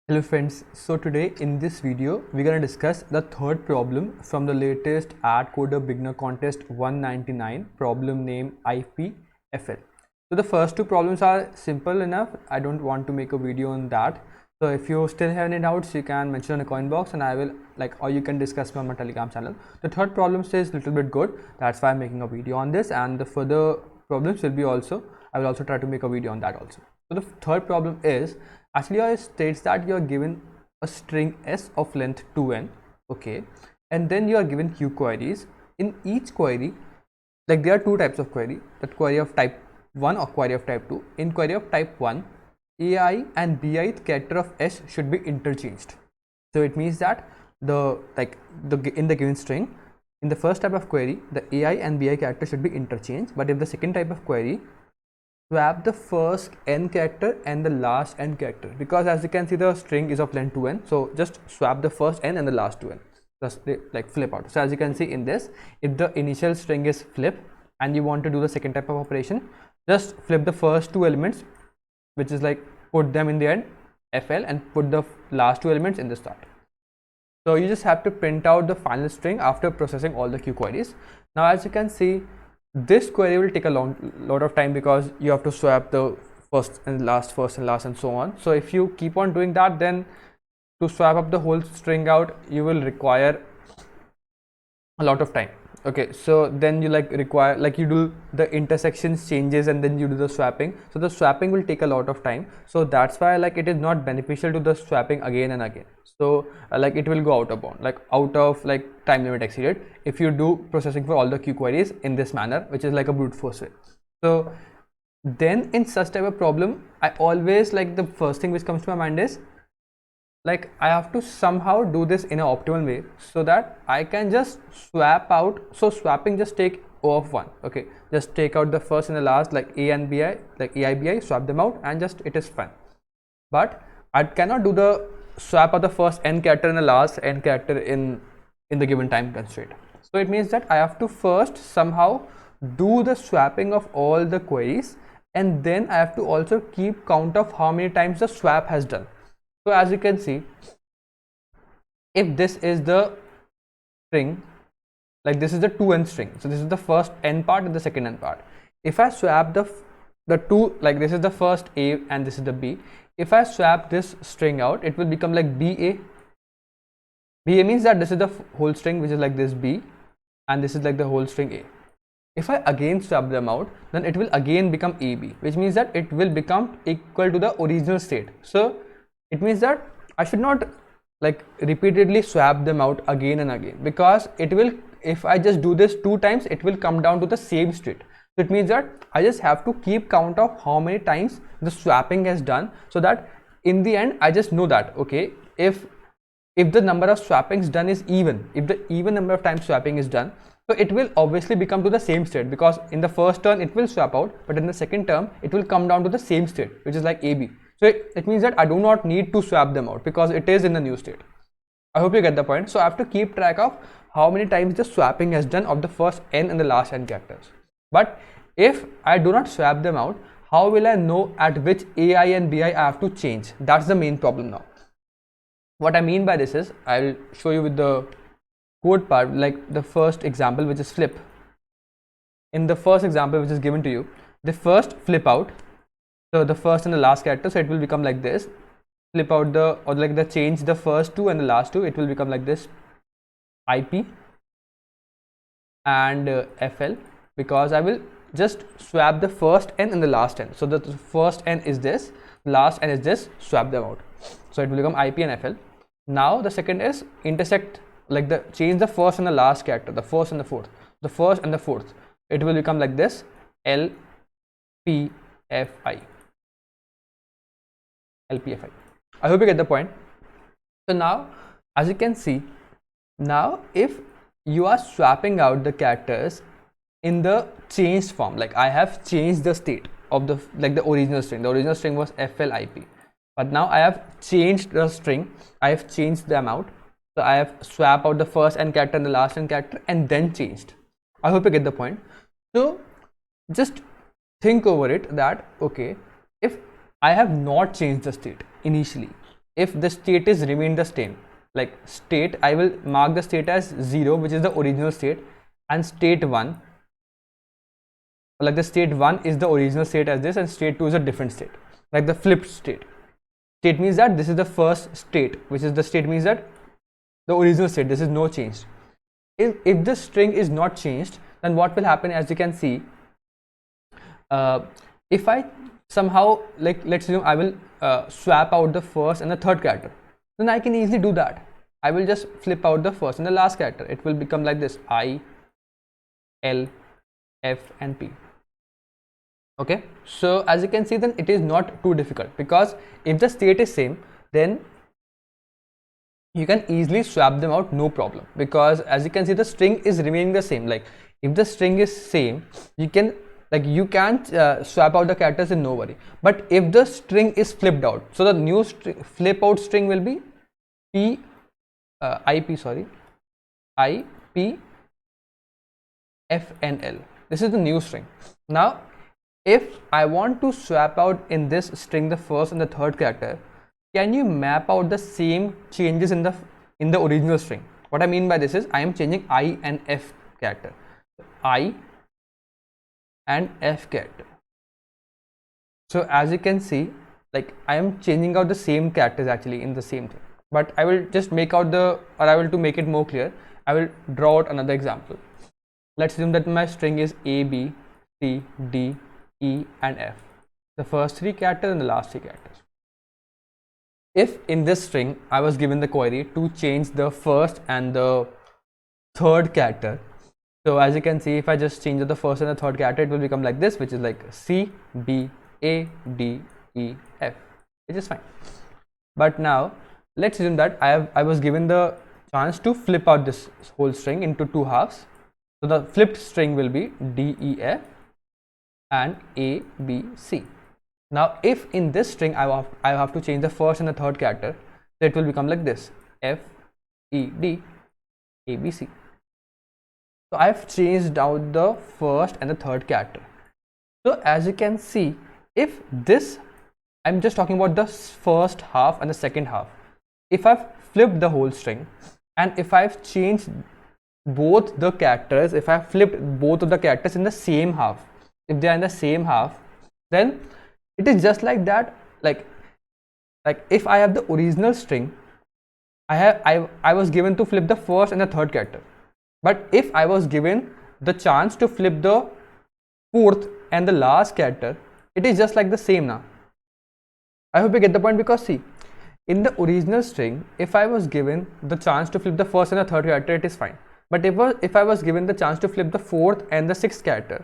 Hello friends, so today in this video we're going to discuss the third problem from the latest AtCoder beginner contest 199, problem name IPFL. So the first two problems are simple enough. I don't want to make a video on that. So if you still have any doubts, you can mention in the comment box and I will or you can discuss me on my Telegram channel. The third problem says a little bit good, that's why I'm making a video on this, and the further problems will be I will also try to make a video on that also. So the third problem is actually it states that you are given a string s of length 2n, okay, and then you are given q queries. In each query, there are two types of query, that query of type 1 or query of type 2. In query of type 1, ai and bith character of s should be interchanged. So it means that in the given string, in the first type of query, the ai and bi character should be interchanged, but if the second type of query, swap the first n character and the last n character, because as you can see the string is of length 2n, so just swap the first n and the last 2n, just flip out. So as you can see in this, if the initial string is flip and you want to do the second type of operation, just flip the first two elements, which is put them in the end fl and put the last two elements in the start. So you just have to print out the final string after processing all the q queries. Now as you can see, this query will take a lot of time because you have to swap the first and last and so on. So if you keep on doing that, then to swap up the whole string out, you will require a lot of time. Okay, so then you require you do the intersections changes and then you do the swapping. So the swapping will take a lot of time. So that's why it is not beneficial to the swapping again and again. So it will go out of bound, out of time limit exceeded if you do processing for all the q queries in this manner, which is like a brute force way. So then in such type of problem, I always the first thing which comes to my mind is I have to somehow do this in an optimal way so that I can just swap out. So swapping, just take O of 1, okay, just take out the first and the last, a and bi, ai bi, swap them out and just it is fine. But I cannot do the swap of the first n character and the last n character in the given time constraint. So it means that I have to first somehow do the swapping of all the queries, and then I have to also keep count of how many times the swap has done. So as you can see, if this is the string, this is the 2n string, so this is the first n part and the second n part. If I swap the two, this is the first a and this is the b, if I swap this string out, it will become ba. Ba means that this is the whole string, which is this b, and this is the whole string a. If I again swap them out, then it will again become ab, which means that it will become equal to the original state. So it means that I should not repeatedly swap them out again and again, because it will, if I just do this 2 times, it will come down to the same state. So it means that I just have to keep count of how many times the swapping has done, so that in the end I just know that, okay, if the number of swappings done is even, if the even number of times swapping is done, so it will obviously become to the same state, because in the first turn it will swap out, but in the second term it will come down to the same state, which is AB. So it means that I do not need to swap them out because it is in the new state. I hope you get the point. So I have to keep track of how many times the swapping has done of the first n and the last n characters. But if I do not swap them out, how will I know at which ai and bi I have to change? That's the main problem now. What I mean by this is, I'll show you with the code part, the first example, which is flip. In the first example which is given to you, the first flip out, so the first and the last character, so it will become like this. Flip out the change the first two and the last two, it will become like this, IP and FL, because I will just swap the first n and the last n. So the first n is this, last n is this, swap them out. So it will become IP and FL. Now the second is intersect, change the first and the last character, the first and the fourth, the first and the fourth. It will become like this, LPFI. LPFI. I hope you get the point. So now, as you can see, now if you are swapping out the characters in the changed form, I have changed the state of the original string. The original string was FLIP, but now I have changed the string. I have changed them out. So I have swapped out the first n character and the last n character and then changed. I hope you get the point. So just think over it that, okay, if I have not changed the state initially, if the state is remain the same, like state, I will mark the state as 0, which is the original state, and state 1, like the state 1 is the original state as this, and state 2 is a different state, like the flipped state. State means that this is the first state, which is the state means that the original state, this is no change. If the string is not changed, then what will happen, as you can see, if I somehow, like let's assume I will swap out the first and the third character, then I can easily do that. I will just flip out the first and the last character. It will become like this: I, L, F and P. Okay, so as you can see, then it is not too difficult, because if the state is same, then you can easily swap them out, no problem, because as you can see, the string is remaining the same. Like if the string is same, you can, like you can't swap out the characters in no worry. But if the string is flipped out, so the new flip out string will be IP F and L. This is the new string. Now if I want to swap out in this string the first and the third character, can you map out the same changes in the original string? What I mean by this is, I am changing I and F character. I and F character. So as you can see, like I am changing out the same characters actually in the same thing. But I will just make out to make it more clear, I will draw out another example. Let's assume that my string is A, B, C, D, E and F. The first 3 characters and the last 3 characters. If in this string I was given the query to change the first and the third character, so as you can see, if I just change the first and the third character, it will become like this, which is like C, B, A, D, E, F, which is fine. But now let's assume that I was given the chance to flip out this whole string into 2 halves. So the flipped string will be D, E, F and A, B, C. Now if in this string I have to change the first and the third character, so it will become like this: F, E, D, A, B, C. So I have changed out the first and the third character. So as you can see, if this, I'm just talking about the first half and the second half. If I've flipped the whole string, and if I've changed both the characters, if I've flipped both of the characters in the same half, if they are in the same half, then it is just like that. Like if I have the original string, I was given to flip the first and the third character. But if I was given the chance to flip the fourth and the last character, it is just like the same now. I hope you get the point, because see, in the original string, if I was given the chance to flip the first and the third character, it is fine. But if I was given the chance to flip the fourth and the sixth character,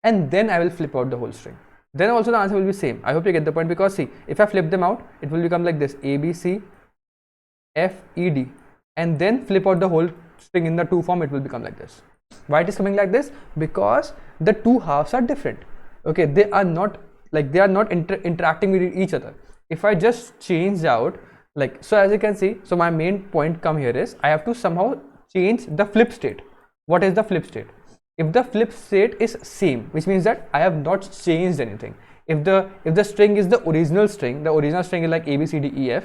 and then I will flip out the whole string, then also the answer will be same. I hope you get the point, because see, if I flip them out, it will become like this: A, B, C, F, E, D, and then flip out the whole string in the 2 form, it will become like this. Why it is coming like this? Because the 2 halves are different. Okay, they are not interacting with each other. If I just change out, like, so as you can see, so my main point come here is I have to somehow change the flip state. What is the flip state? If the flip state is same, which means that I have not changed anything. If the string is the original string is like A, B, C, D, E, F,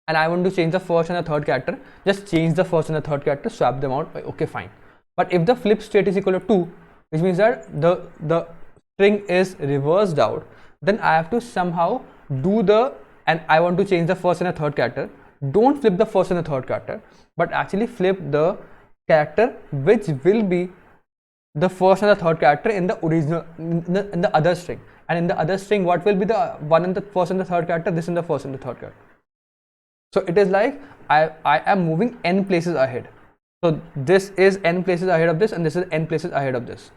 and I want to change the first and the third character, just change the first and the third character, swap them out, okay, fine. But if the flip state is equal to 2, which means that the string is reversed out, then I have to somehow and I want to change the first and the third character. Don't flip the first and the third character, but actually flip the character which will be the first and the third character in the original, in the other string. And in the other string, what will be the one in the first and the third character? This in the first and the third character. So it is like I am moving n places ahead. So this is n places ahead of this, and this is n places ahead of this.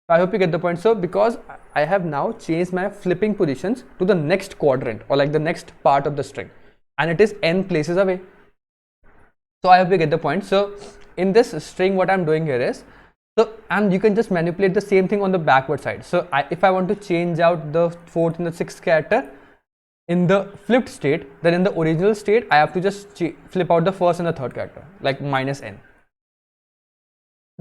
So I hope you get the point. So because I have now changed my flipping positions to the next quadrant, or like the next part of the string, and it is n places away. So I hope you get the point. So in this string, what I'm doing here is, and you can just manipulate the same thing on the backward side. So if I want to change out the fourth and the sixth character in the flipped state, then in the original state, I have to just flip out the first and the third character, like minus n.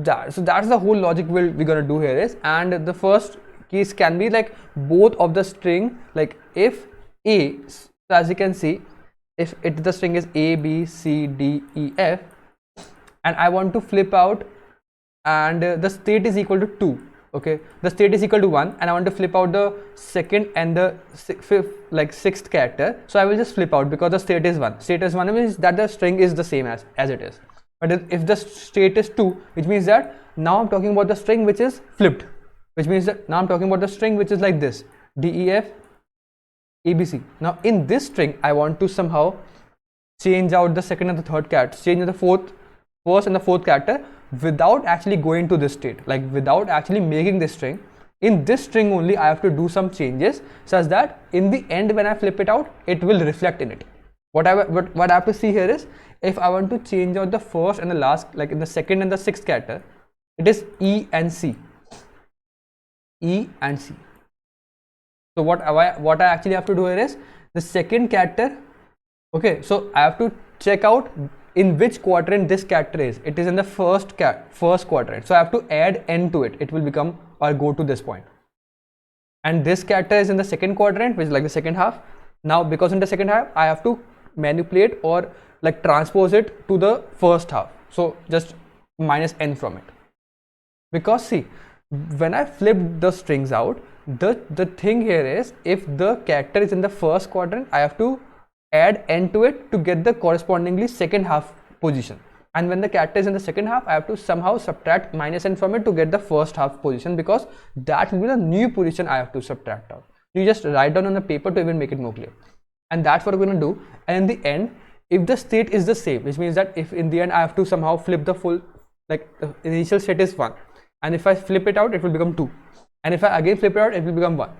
So that's the whole logic we're gonna do here is, and the first case can be like both of the string, like if A, so as you can see, if the string is A, B, C, D, E, F, and I want to flip out, and the state is equal to 2. Okay, the state is equal to 1, and I want to flip out the second and the sixth character. So I will just flip out because the state is 1. State is 1 means that the string is the same as it is. But if the state is 2, which means that now I'm talking about the string which is flipped, which means that now I'm talking about the string which is like this, D, E, F, A, B, C. Now in this string, I want to somehow change out the second and the third character, change the first and the fourth character without actually going to this state, like without actually making this string. In this string only I have to do some changes such that in the end when I flip it out, it will reflect in it. What I have to see here is, if I want to change out the first and the last, like in the second and the sixth character, it is E and C. E and C. So what I actually have to do here is the second character. Okay, so I have to check out in which quadrant this character is. It is in the first quadrant, so I have to add n to it. It will become or go to this point. And this character is in the second quadrant, which is like the second half. Now because in the second half I have to manipulate or like transpose it to the first half, so just minus n from it. Because see, when I flip the strings out, the thing here is, if the character is in the first quadrant, I have to add n to it to get the correspondingly second half position, and when the character is in the second half, I have to somehow subtract minus n from it to get the first half position, because that will be the new position I have to subtract out. You just write down on the paper to even make it more clear, and that's what we're going to do. And in the end, if the state is the same, which means that if in the end I have to somehow flip the full, like the initial state is 1, and if I flip it out, it will become 2, and if I again flip it out, it will become 1.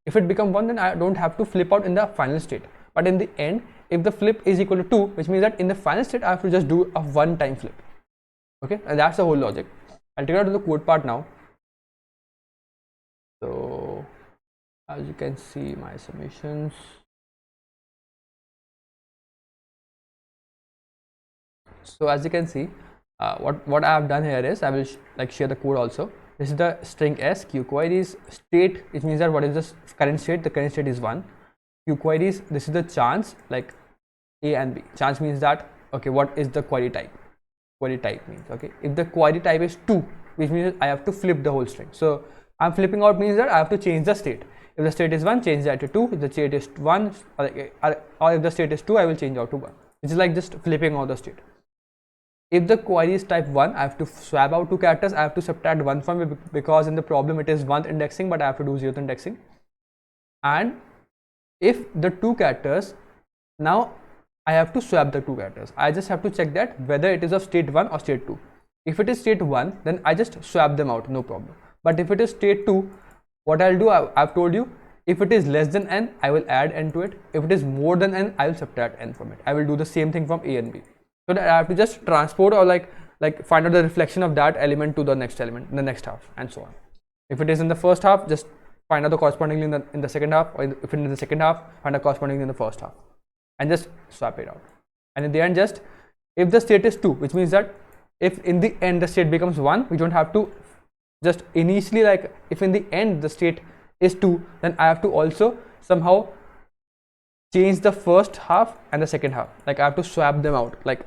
If it becomes 1, then I don't have to flip out in the final state. But in the end, if the flip is equal to 2, which means that in the final state I have to just do a one-time flip. Okay, and that's the whole logic. I'll take it out to the code part now. So as you can see, my summations. So as you can see, what I have done here is, I will share the code also. This is the string s, q queries state, which means that what is the current state? The current state is 1. Q queries, this is the chance, like A and B. Chance means that, okay, what is the query type? Query type means, okay, if the query type is 2, which means I have to flip the whole string. So I'm flipping out means that I have to change the state. If the state is 1, change that to 2. If the state is 1, or if the state is 2, I will change out to 1. It's like just flipping out the state. If the query is type 1, I have to swap out 2 characters. I have to subtract 1 from it, because in the problem it is 1th indexing, but I have to do 0th indexing. And if the 2 characters, now I have to swap the 2 characters. I just have to check that whether it is of state 1 or state 2. If it is state 1, then I just swap them out, no problem. But if it is state 2, what I'll do, I've told you, if it is less than n, I will add n to it. If it is more than n, I will subtract n from it. I will do the same thing from A and B. So that I have to just transport or like find out the reflection of that element to the next element in the next half, and so on. If it is in the first half, just find out the correspondingly in the second half, or if it is in the second half, find out correspondingly in the first half, and just swap it out. And in the end, just if the state is 2, which means that if in the end the state becomes 1, we don't have to just initially, like if in the end the state is 2, then I have to also somehow change the first half and the second half. Like I have to swap them out. Like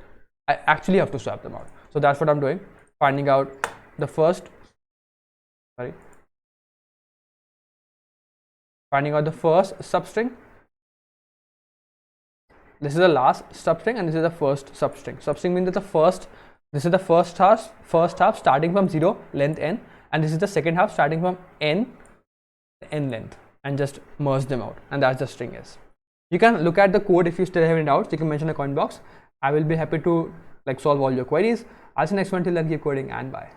I actually have to swap them out. So that's what I'm doing. Finding out the first, finding out the first substring. This is the last substring, and this is the first substring. Substring means that the first, this is the first half starting from 0, length n, and this is the second half starting from n length, and just merge them out, and that's the string s. You can look at the code. If you still have any doubts, you can mention in the comment box. I will be happy to solve all your queries. I'll see you next one. Till then, keep coding and bye.